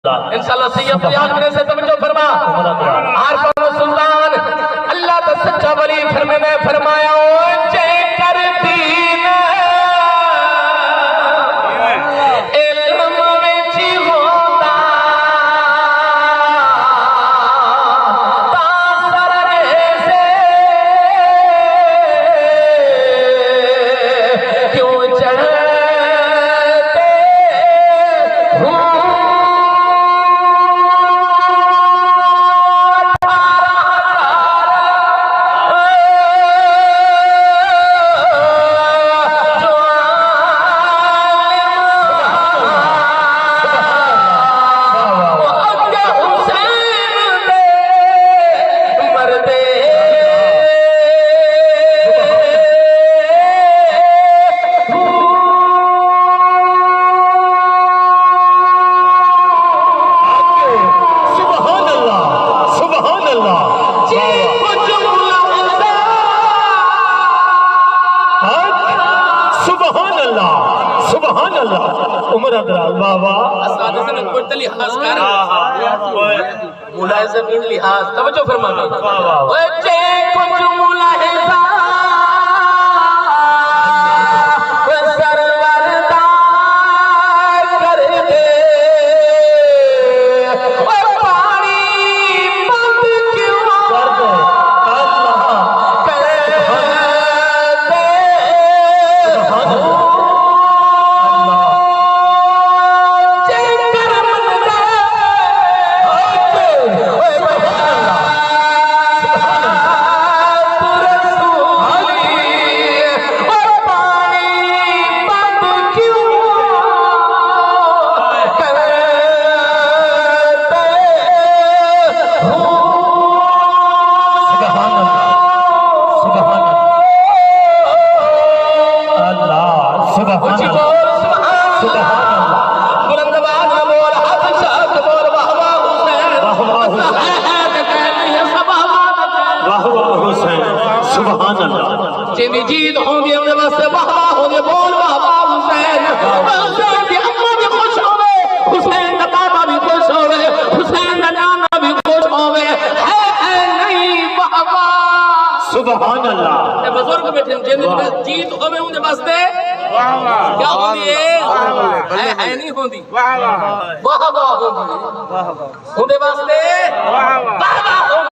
इंशाअल्लाह सैयद रियाज मेरे से तवज्जो फरमा। आरिफ सुल्तान अल्लाह का सच्चा वली फरमाया ओ जय कर दीन इल्म विच होंदा तां सररे से क्यों चढ़ते हो उमर अदराज बाबा असाद से कोई लिहाज कर मुलाहिजा मीन लिहाज तवज्जो फरमा ओए जे कुछ मुलाहिजा वो सरवरदा कर दे ओ पानी बंद क्यों कर दे अल्लाह कर दे जीत होंगे अपने वास्ते वाह होंगे बोल वाह हुसैन हुसैन की अम्मा भी खुश होवे हुसैन का बाबा भी खुश होवे हुसैन का नाना भी खुश होवे है नहीं वाह सुभान अल्लाह। ए बुजुर्ग बैठे जिन जीत होवे उनके वास्ते वाह वाह क्या होती है नहीं होती वाह वाह वाह वाह होती वाह वाह उनके वास्ते वाह वाह